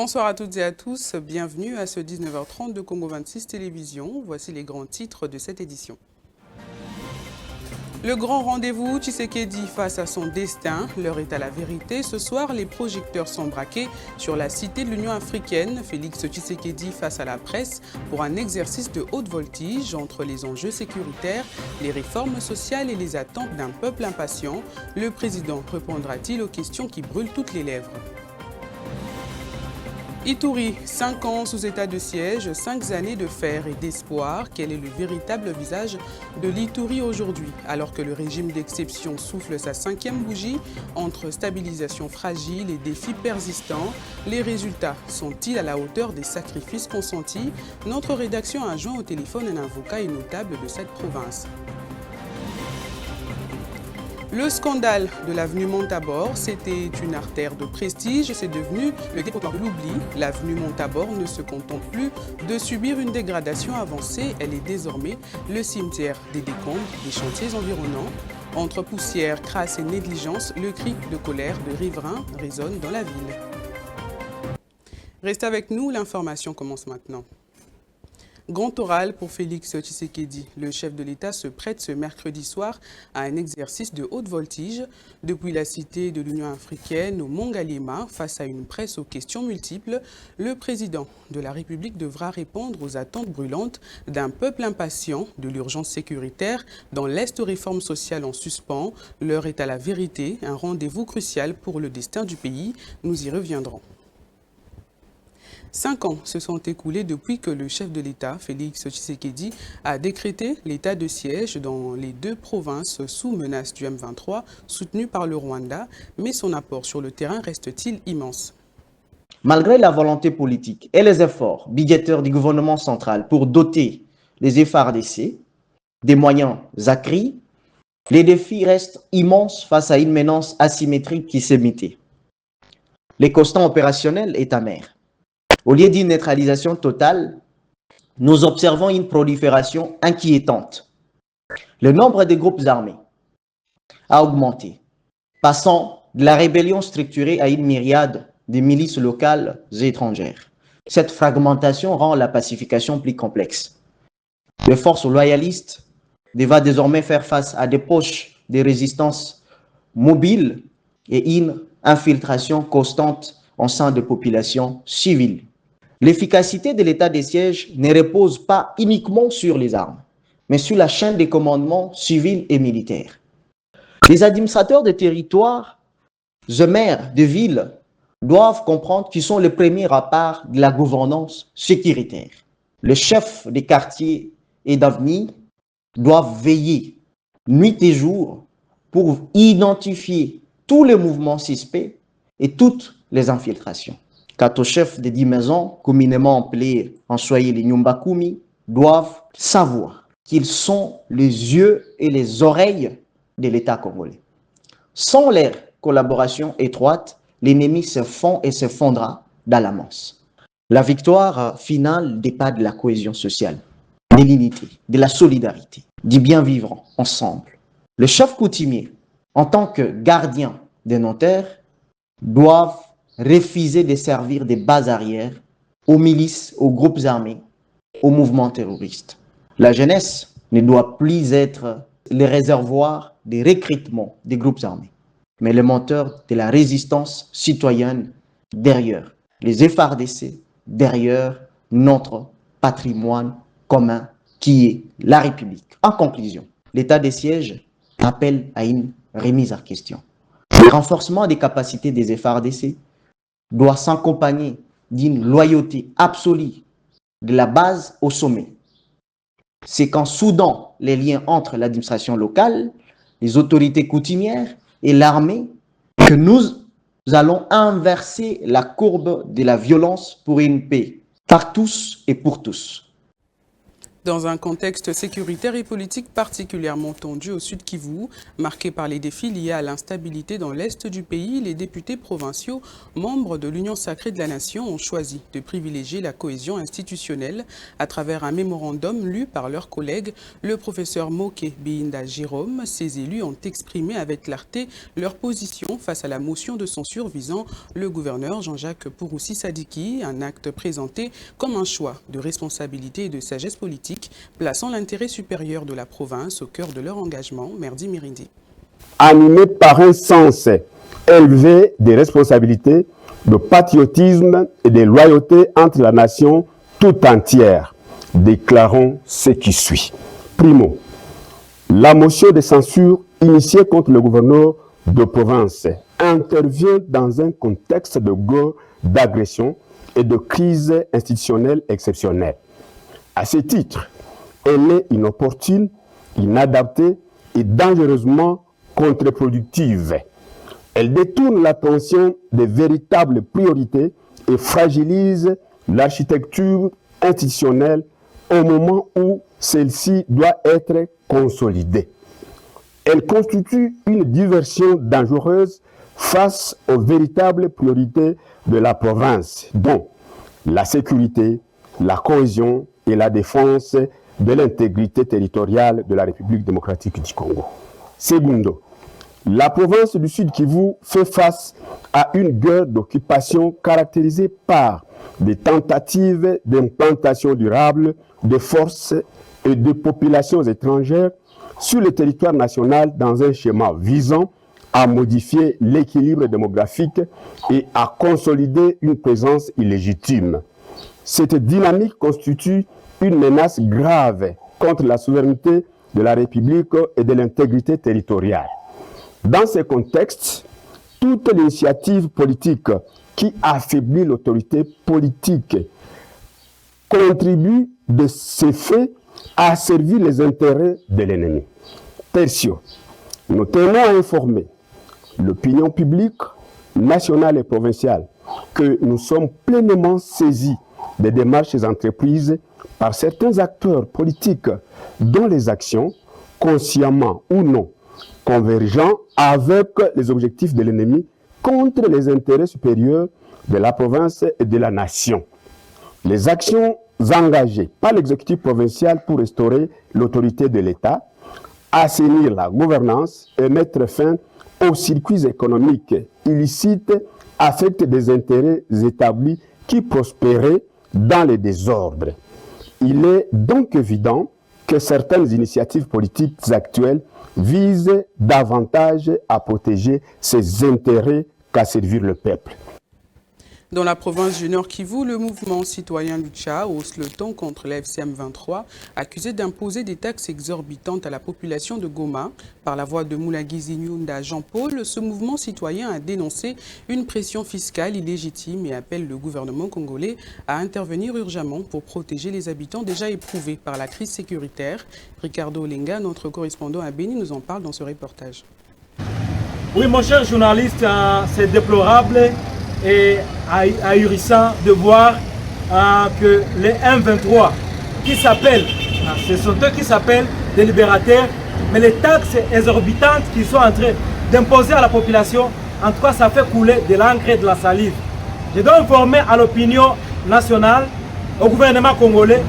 Bonsoir à toutes et à tous, bienvenue à ce 19h30 de Congo 26 Télévision. Voici les grands titres de cette édition. Le grand rendez-vous, Tshisekedi face à son destin. L'heure est à la vérité. Ce soir, les projecteurs sont braqués sur la cité de l'Union africaine. Félix Tshisekedi face à la presse pour un exercice de haute voltige entre les enjeux sécuritaires, les réformes sociales et les attentes d'un peuple impatient. Le président répondra-t-il aux questions qui brûlent toutes les lèvres? Ituri, 5 ans sous état de siège, 5 années de fer et d'espoir. Quel est le véritable visage de l'Ituri aujourd'hui? Alors que le régime d'exception souffle sa 5e bougie, entre stabilisation fragile et défis persistants, les résultats sont-ils à la hauteur des sacrifices consentis? Notre rédaction a joint au téléphone un avocat et notable de cette province. Le scandale de l'avenue Montabor, c'était une artère de prestige, c'est devenu le dépotoir de l'oubli. L'avenue Montabor ne se contente plus de subir une dégradation avancée, elle est désormais le cimetière des décombres des chantiers environnants. Entre poussière, crasse et négligence, le cri de colère de riverains résonne dans la ville. Restez avec nous, l'information commence maintenant. Grand oral pour Félix Tshisekedi. Le chef de l'État se prête ce mercredi soir à un exercice de haute voltige depuis la cité de l'Union africaine au Mont Galema. Face à une presse aux questions multiples, le président de la République devra répondre aux attentes brûlantes d'un peuple impatient, de l'urgence sécuritaire, dans l'Est réforme sociale en suspens. L'heure est à la vérité, un rendez-vous crucial pour le destin du pays. Nous y reviendrons. 5 ans se sont écoulés depuis que le chef de l'État, Félix Tshisekedi, a décrété l'état de siège dans les 2 provinces sous menace du M23, soutenues par le Rwanda, mais son apport sur le terrain reste-t-il immense? Malgré la volonté politique et les efforts budgétaires du gouvernement central pour doter les FARDC des moyens accrus, les défis restent immenses face à une menace asymétrique qui s'est mitée. Le constat opérationnel est amer. Au lieu d'une neutralisation totale, nous observons une prolifération inquiétante. Le nombre de groupes armés a augmenté, passant de la rébellion structurée à une myriade de milices locales et étrangères. Cette fragmentation rend la pacification plus complexe. Les forces loyalistes doivent désormais faire face à des poches de résistance mobiles et une infiltration constante au sein des populations civiles. L'efficacité de l'état de siège ne repose pas uniquement sur les armes, mais sur la chaîne des commandements civils et militaires. Les administrateurs de territoires, les maires de villes, doivent comprendre qu'ils sont les premiers remparts de la gouvernance sécuritaire. Les chefs des quartiers et d'avenir doivent veiller nuit et jour pour identifier tous les mouvements suspects et toutes les infiltrations. Quant aux chefs des 10 maisons, communément appelés en Swahili Nyumbakumi, doivent savoir qu'ils sont les yeux et les oreilles de l'État congolais. Sans leur collaboration étroite, l'ennemi se fond et se fondra dans la masse. La victoire finale dépend de la cohésion sociale, de l'unité, de la solidarité, du bien vivre ensemble. Le chef coutumier, en tant que gardien de nos terres, doivent refuser de servir de base arrière aux milices, aux groupes armés, aux mouvements terroristes. La jeunesse ne doit plus être le réservoir de recrutement des groupes armés, mais le moteur de la résistance citoyenne derrière les FARDC, derrière notre patrimoine commun qui est la République. En conclusion, l'état de siège appelle à une remise en question. Le renforcement des capacités des FARDC doit s'accompagner d'une loyauté absolue de la base au sommet. C'est qu'en soudant les liens entre l'administration locale, les autorités coutumières et l'armée que nous allons inverser la courbe de la violence pour une paix, par tous et pour tous. Dans un contexte sécuritaire et politique particulièrement tendu au Sud Kivu, marqué par les défis liés à l'instabilité dans l'Est du pays, les députés provinciaux, membres de l'Union sacrée de la Nation, ont choisi de privilégier la cohésion institutionnelle à travers un mémorandum lu par leurs collègues, le professeur Moke Biinda Jérôme. Ces élus ont exprimé avec clarté leur position face à la motion de censure visant le gouverneur Jean-Jacques Pouroussi Sadiki, un acte présenté comme un choix de responsabilité et de sagesse politique, plaçant l'intérêt supérieur de la province au cœur de leur engagement. Merdi Mirindi. Animé par un sens élevé des responsabilités, de patriotisme et de loyauté entre la nation tout entière, déclarons ce qui suit. Primo, la motion de censure initiée contre le gouverneur de province intervient dans un contexte de guerre, d'agression et de crise institutionnelle exceptionnelle. À ce titre, elle est inopportune, inadaptée et dangereusement contre-productive. Elle détourne l'attention des véritables priorités et fragilise l'architecture institutionnelle au moment où celle-ci doit être consolidée. Elle constitue une diversion dangereuse face aux véritables priorités de la province, dont la sécurité, la cohésion et la défense de l'intégrité territoriale de la République démocratique du Congo. Segundo, la province du Sud Kivu fait face à une guerre d'occupation caractérisée par des tentatives d'implantation durable de forces et de populations étrangères sur le territoire national dans un schéma visant à modifier l'équilibre démographique et à consolider une présence illégitime. Cette dynamique constitue une menace grave contre la souveraineté de la République et de l'intégrité territoriale. Dans ce contexte, toute l'initiative politique qui affaiblit l'autorité politique contribue de ce fait à servir les intérêts de l'ennemi. Tertio, nous tenons à informer l'opinion publique nationale et provinciale que nous sommes pleinement saisis des démarches entreprises par certains acteurs politiques dont les actions, consciemment ou non, convergent avec les objectifs de l'ennemi contre les intérêts supérieurs de la province et de la nation. Les actions engagées par l'exécutif provincial pour restaurer l'autorité de l'État, assainir la gouvernance et mettre fin aux circuits économiques illicites affectent des intérêts établis qui prospéraient dans les désordres. Il est donc évident que certaines initiatives politiques actuelles visent davantage à protéger ses intérêts qu'à servir le peuple. Dans la province du Nord Kivu, le mouvement citoyen Lucha hausse le ton contre la FCM 23, accusé d'imposer des taxes exorbitantes à la population de Goma. Par la voix de Moulagizi Nyunda Jean-Paul, ce mouvement citoyen a dénoncé une pression fiscale illégitime et appelle le gouvernement congolais à intervenir urgemment pour protéger les habitants déjà éprouvés par la crise sécuritaire. Ricardo Olenga, notre correspondant à Béni, nous en parle dans ce reportage. Oui, mon cher journaliste, c'est déplorable et ahurissant de voir que les M23 qui s'appellent, ce sont eux qui s'appellent des libérateurs, mais les taxes exorbitantes qu'ils sont en train d'imposer à la population, en tout cas ça fait couler de l'encre et de la salive. Je dois informer à l'opinion nationale, au gouvernement congolais,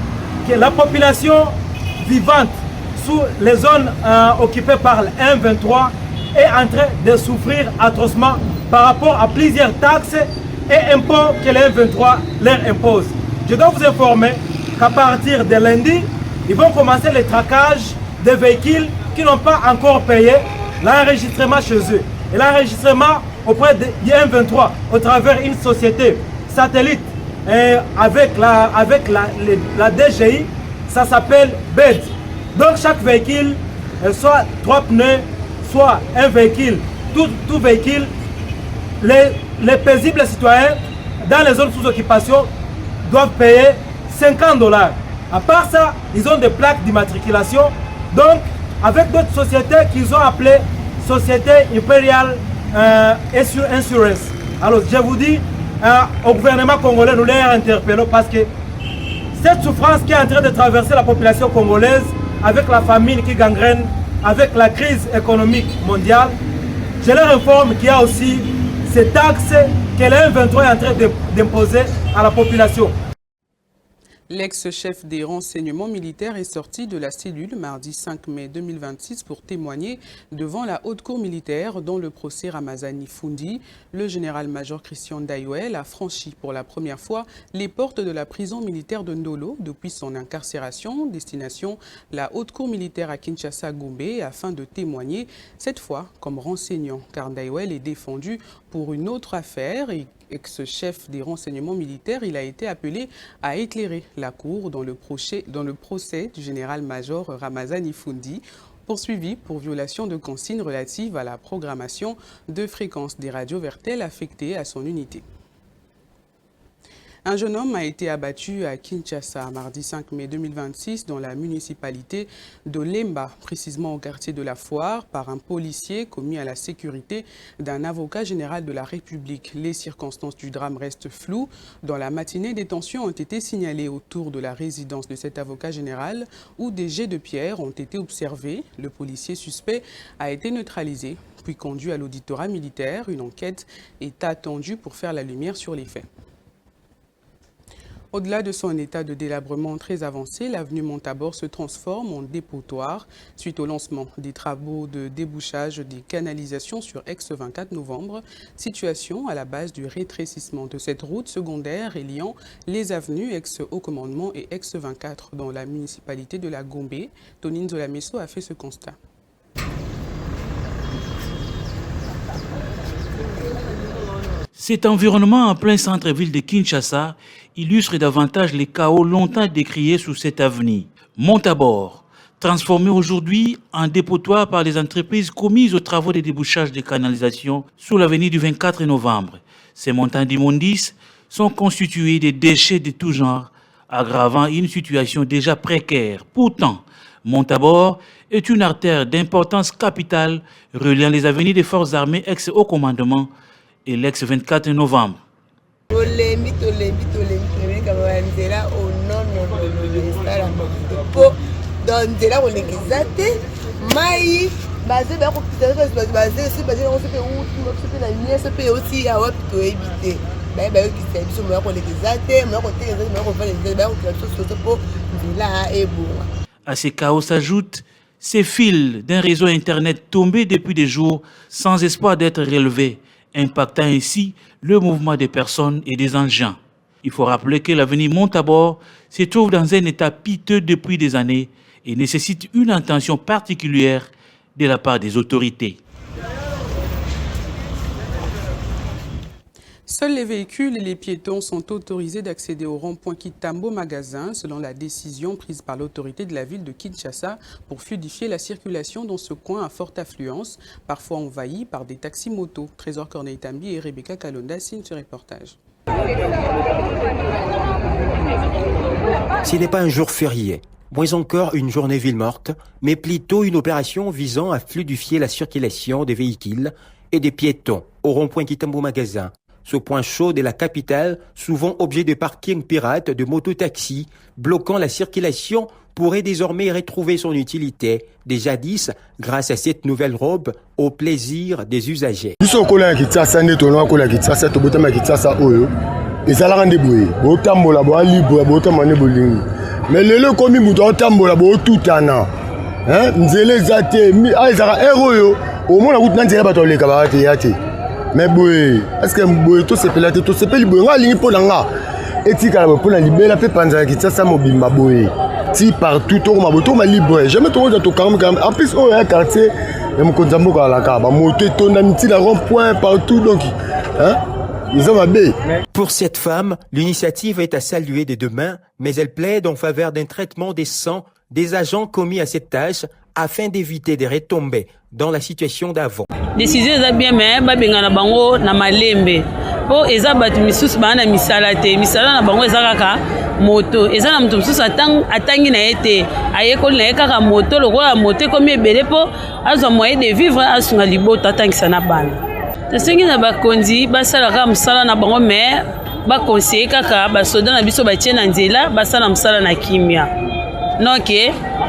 que la population vivante sous les zones occupées par le M23 est en train de souffrir atrocement par rapport à plusieurs taxes et impôts que les M23 leur imposent. Je dois vous informer qu'à partir de lundi, ils vont commencer le traquage des véhicules qui n'ont pas encore payé l'enregistrement chez eux. Et l'enregistrement auprès du M23 au travers une société satellite avec la DGI, ça s'appelle BED. Donc chaque véhicule, soit 3 pneus, soit un véhicule, tout véhicule, les paisibles citoyens dans les zones sous occupation doivent payer $50. À part ça, ils ont des plaques d'immatriculation. Donc, avec d'autres sociétés qu'ils ont appelées Société Imperial Insurance. Alors, je vous dis, au gouvernement congolais, nous les interpellons parce que Cette souffrance qui est en train de traverser la population congolaise avec la famine qui gangrène, avec la crise économique mondiale, je leur informe qu'il y a aussi ces taxes que le M23 est en train d'imposer à la population. L'ex-chef des renseignements militaires est sorti de la cellule mardi 5 mai 2026 pour témoigner devant la haute cour militaire dans le procès Ramazani Foundi. Le général-major Christian Dayouel a franchi pour la première fois les portes de la prison militaire de Ndolo depuis son incarcération, destination la haute cour militaire à Kinshasa-Gombe afin de témoigner, cette fois comme renseignant, car Dayouel est défendu pour une autre affaire et ex-chef des renseignements militaires, il a été appelé à éclairer la cour dans le procès du général-major Ramazani Foundi, poursuivi pour violation de consignes relatives à la programmation de fréquences des radios Vertel affectées à son unité. Un jeune homme a été abattu à Kinshasa mardi 5 mai 2026 dans la municipalité de Lemba, précisément au quartier de la Foire, par un policier commis à la sécurité d'un avocat général de la République. Les circonstances du drame restent floues. Dans la matinée, des tensions ont été signalées autour de la résidence de cet avocat général où des jets de pierre ont été observés. Le policier suspect a été neutralisé, puis conduit à l'auditorat militaire. Une enquête est attendue pour faire la lumière sur les faits. Au-delà de son état de délabrement très avancé, l'avenue Montabor se transforme en dépotoir suite au lancement des travaux de débouchage des canalisations sur ex-24 novembre. Situation à la base du rétrécissement de cette route secondaire reliant les avenues ex-Haut Commandement et ex-24 dans la municipalité de la Gombe. Tonine Zolameso a fait ce constat. Cet environnement en plein centre-ville de Kinshasa illustre davantage les chaos longtemps décriés sous cette avenue. Montabor, transformé aujourd'hui en dépotoir par les entreprises commises aux travaux de débouchage des canalisations sous l'avenue du 24 novembre. Ces montants d'immondices sont constitués de déchets de tout genre, aggravant une situation déjà précaire. Pourtant, Montabor est une artère d'importance capitale reliant les avenues des forces armées ex-Haut Commandement et l'ex-24 novembre. À ces chaos s'ajoutent ces fils d'un réseau Internet tombé depuis des jours sans espoir d'être relevé, impactant ainsi le mouvement des personnes et des engins. Il faut rappeler que l'avenue Montabor se trouve dans un état piteux depuis des années et nécessite une attention particulière de la part des autorités. Seuls les véhicules et les piétons sont autorisés d'accéder au rond-point Kitambo Magasin, selon la décision prise par l'autorité de la ville de Kinshasa pour fluidifier la circulation dans ce coin à forte affluence, parfois envahi par des taxis-motos. Trésor Corneille-Tambi et Rebecca Kalonda signent ce reportage. Ce n'est pas un jour férié, moins encore une journée ville morte, mais plutôt une opération visant à fluidifier la circulation des véhicules et des piétons au rond-point Kitambo Magasin. Ce point chaud de la capitale, souvent objet de parking pirates de mototaxis, bloquant la circulation, pourrait désormais retrouver son utilité, des jadis, grâce à cette nouvelle robe, au plaisir des usagers. Mais le commis mouton tambola bo tout ana hein nzele zate mi aizara héros au moins la route nanzela bato le kabate yate mais boy est-ce que boy to se pelate to se peli boy ngali po nanga etika la po na libela pe panza ki tsasa mobimba boy ti partout to maboto ma libre jamais to to quand même en plus au quartier et mon konzambo ka la ka ba moto to na miti la rond point partout donc hein. Pour cette femme, l'initiative est à saluer des deux mains, mais elle plaide en faveur d'un traitement décent des agents commis à cette tâche afin d'éviter des retombées dans la situation d'avant. Décision est bien, mais babengana bango na malembe. Po eza batu misusu bana misala te, misala na bango eza kaka moto. Eza na mutu misusu atangi na ete ayekoli na kaka moto lokola moto komi ebele po azwa moyen de vivre asunga libota atangisa na bana. Tosengi na bakonzi basala ka musala na bango mais baconseiller kaka basoda na biso batie na nzela basala mosala na kimia donc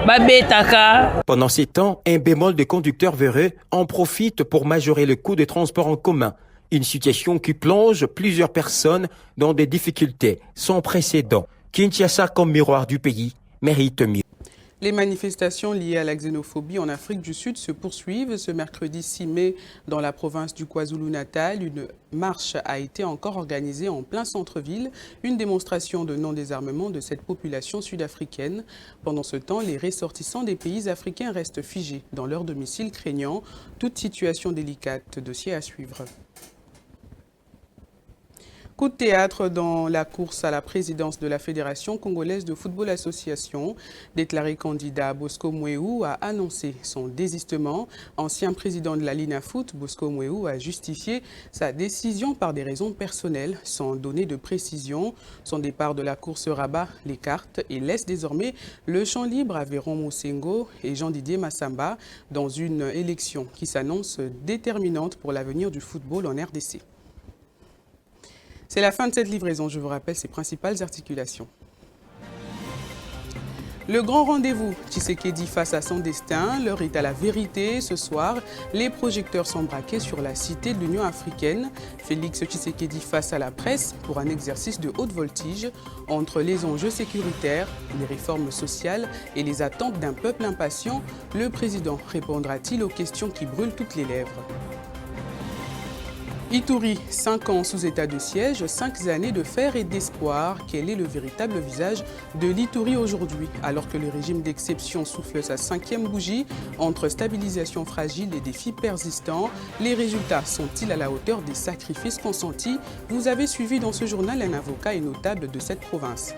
babetaka. Pendant ces temps, un bémol de conducteurs véreux en profite pour majorer le coût des transports en commun. Une situation qui plonge plusieurs personnes dans des difficultés sans précédent. Kinshasa, comme miroir du pays, mérite mieux. Les manifestations liées à la xénophobie en Afrique du Sud se poursuivent. Ce mercredi 6 mai, dans la province du KwaZulu-Natal, une marche a été encore organisée en plein centre-ville, une démonstration de non-désarmement de cette population sud-africaine. Pendant ce temps, les ressortissants des pays africains restent figés dans leur domicile, craignant toute situation délicate. Dossier à suivre. Coup de théâtre dans la course à la présidence de la Fédération congolaise de football association. Déclaré candidat, Bosco Mwewu a annoncé son désistement. Ancien président de la Linafoot, Bosco Mwewu a justifié sa décision par des raisons personnelles, sans donner de précision. Son départ de la course rabat les cartes et laisse désormais le champ libre à Véron Moussengo et Jean-Didier Massamba dans une élection qui s'annonce déterminante pour l'avenir du football en RDC. C'est la fin de cette livraison. Je vous rappelle ses principales articulations. Le grand rendez-vous, Tshisekedi face à son destin, l'heure est à la vérité. Ce soir, les projecteurs sont braqués sur la cité de l'Union africaine. Félix Tshisekedi face à la presse pour un exercice de haute voltige entre les enjeux sécuritaires, les réformes sociales et les attentes d'un peuple impatient. Le président répondra-t-il aux questions qui brûlent toutes les lèvres? Ituri, 5 ans sous état de siège, 5 années de fer et d'espoir. Quel est le véritable visage de l'Ituri aujourd'hui? Alors que le régime d'exception souffle sa 5e bougie, entre stabilisation fragile et défis persistants, les résultats sont-ils à la hauteur des sacrifices consentis? Vous avez suivi dans ce journal un avocat et notable de cette province.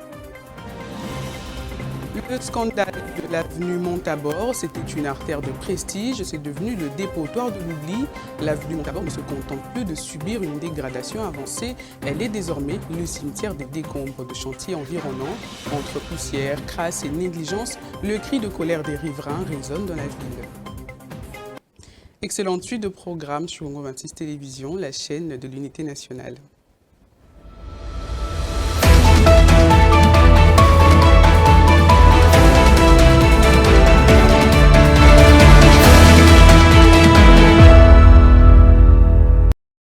Le scandale de l'avenue Montabor, c'était une artère de prestige, c'est devenu le dépotoir de l'oubli. L'avenue Montabor ne se contente plus de subir une dégradation avancée, elle est désormais le cimetière des décombres de chantiers environnants. Entre poussière, crasse et négligence, le cri de colère des riverains résonne dans la ville. Excellente suite de programmes sur Congo 26 Télévision, la chaîne de l'unité nationale.